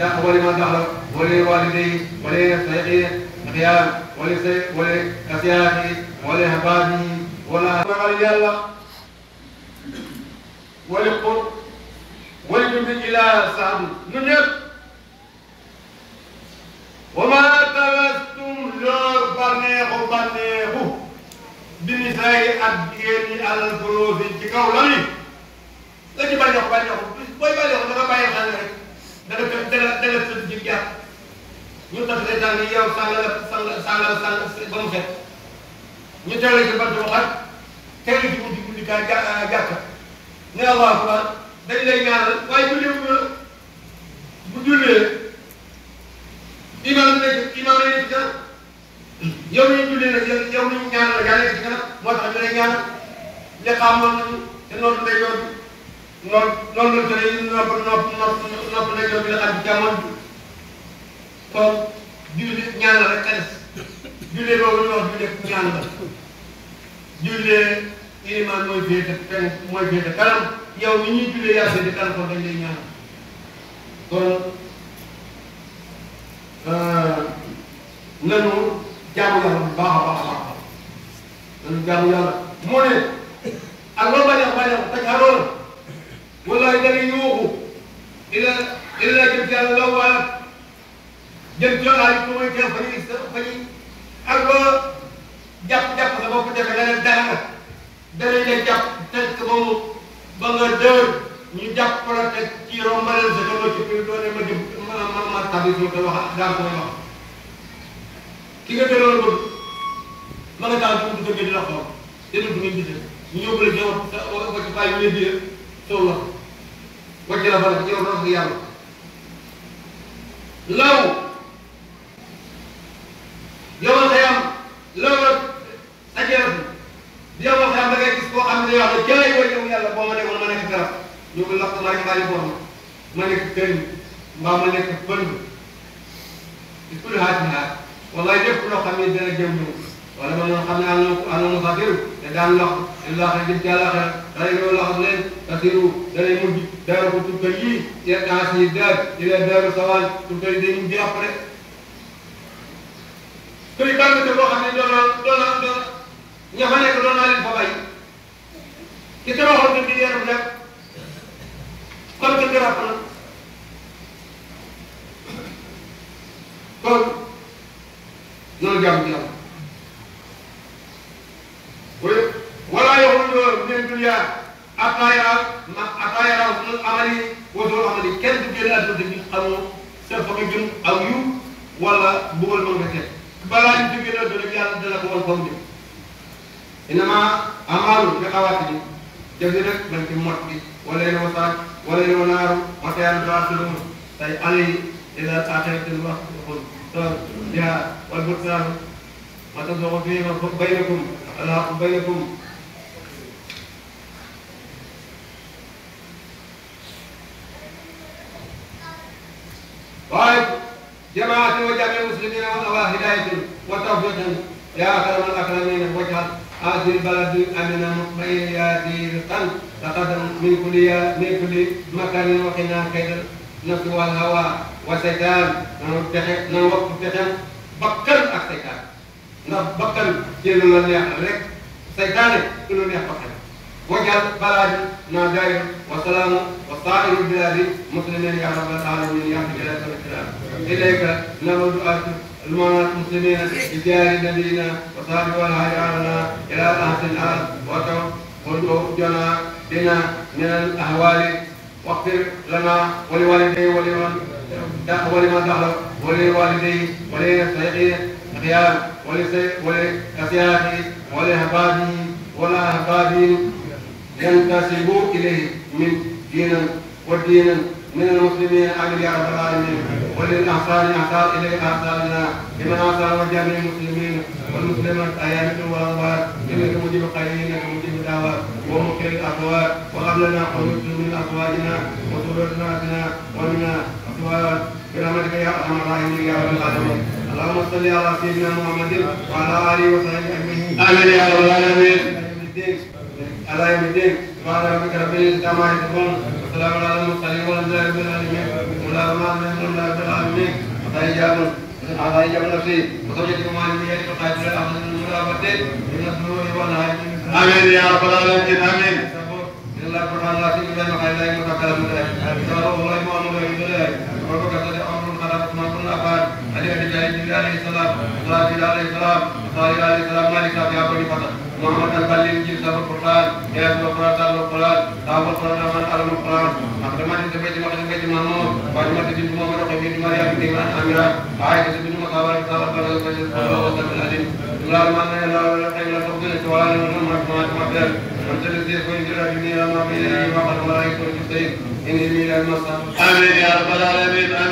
ولمن دخل ولوالديه وللسيقين الخيام ولكسياته ولأحبابه ولا يلا ولقر ولجند إلى سعد نجد وما تلستم لور بنيه بنساء الدين على الفروض كقولي لا تبالي boy bale ko dafa bàyyi xel rek danga tëdd ci jàpp ñu tax lay daal yow sàngal ba mu fet ñu teel ci bant bu xat teel ci guddi ka jàkka ne Allah akbar dañ lay ñaanal waaye bu jullee imam lay ci yow ñu jullee nag yow ñu ñaanal yaa nekk ci kanam moo tax ñu lay ñaanal li xam noonu te noonu lay yoon noonu la tëddee nopp ndeyjoor bi la xam ci càmmoñ bi kon julli ñaan la rek xalis jullee boobu ñu wax jullee ñaan la jullee ilimaan mooy féete kanam yow ni ñuy jullee yaa féete kanam kon dañ lay ñaan kon nanu jaamu yàlla bu baax a baax nanu jaamu yàlla moo ne ak loo bañ a taj xaroon wallahi da ngay yuuxu illa jëm ci yàlla la wala jëm ci yàlla ko mooy teel fa ñuy ak loo jàpp sa bopp defe leneen dara danañ lay jàpp teg moomu ba nga dër ñu jàpp la teg ci rombaleel sa kama ci kii doone ma jëm ma tabi soo ko wax daal koy wax ki nga tëroon bëgg ma nga taal bu dëgg di la xool dina du ngeen gisee ñu yóbbu la jaww sa ci bàyyi ñu leen soo la wàcc la fa yow doon yàlla law yow la xayam law la sajeeratu yow la xayam da ngay gis koo xam ne wax ne jaay wa yow yàlla boo ma nekkoon ma nekk garab ñu ko lakk maa ngi bàyyi borom ma nekk këriñ mbaa ma nekk bënd di kulli xaaj wallahi lépp loo xam ne dana jëm ñëw wala man xam ne am na musaafiru te daan lox illa xa jëm ci àllaxira ray loolu loxam leen tasiru danay mujj daara ko tukka yii yettaas yi daar ila daaru sawaan tukka yi day mujj après këri bàngte boo xam ne doona ña fa nekk doon naa leen fa bàyyi ci tabaxoon ko di yeeru nekk kon ke garab na kon noonu jàmm yàlla ولا يخرج من الدنيا حتى يرى العمل وزول العمل كن تجيل أدنى أو سوف يجون أو يو ولا بقول من بكر بلا تجيل أدنى يا أدنى بقول فوجي إنما أعمال بقواتي جزيرة بنت موتي ولا يوصل ولا ينار متى يدرسون تي علي إلى آخرة الوقت يقول يا والبرسان ما تزوج فيما بينكم الحق بينكم طيب جماعة وجميع المسلمين والله هداية وتوفيق يا أكرم الأكرمين واجعل هذه البلد أمنا مطمئنا رزقا تقدم من كل مكان وقنا كيد النفس والهوى والشيطان نوقف بكر الشيطان نبكر جل الله عليك شيطان كل يحبك وجعل بلدنا دائر وسلام وصائر البلاد مسلمين يا رب العالمين يا جلال الكرام إليك نرد المسلمين بجاه نبينا وصالح والهجرنا إلى أهل الأرض وتوجنا بنا من الأهوال واغفر لنا ولوالديه ولمن دخل ولوالديه وللسيقين الخيام ولكسياته ولأحبابه والأحباب ينتسبوا إليه من دينا ودينا من المسلمين آمين يا رب العالمين وللأحسان أحسان إليك أحساننا لمن أحسن وجميع المسلمين والمسلمات أيامك والأموات إنك مجيب القائلين إنك مجيب الدعوات ومقر الأقوال وهب لنا قنوت من أزواجنا وذرياتنا ومنا أزواج برحمتك يا أرحم الراحمين يا رب العالمين اللهم صل على سيدنا محمد وعلى آله وصحبه أجمعين آمين يا رب العالمين على يوم الدين وعلى ربك رب العزة عما يصفون والسلام على المرسلين والحمد لله رب العالمين ولا رحمن الرحيم رب العالمين هذا إجابة نفسي وزوجتكم عن بيتك وقائد الله أحسن المرابطين من السرور والنهاية آمين يا رب العالمين آمين الله سبحانه وتعالى بما خير الله متكلم به سبحانه الله مؤمن به ربك قد أمر خلق ما كنا فعل علي أبي عليه السلام صلى عليه السلام صلى عليه السلام مالك في أبي فتح محمد البليل جل سبب القرآن يا أبو القرآن تعالى القرآن تعالى القرآن من ألم القرآن أكرمت بيت مقدم بيت محمود فاطمة بنت محمد وخديجة مريم بنت أميرة عائشة بنت مصابة كتاب الله العظيم الله الرحمن الرحيم لا تقبل سؤال من أنت الذي يكون جل الدنيا ما بين وقت ولا يكون جسيم إني من المصاب آمين يا رب العالمين.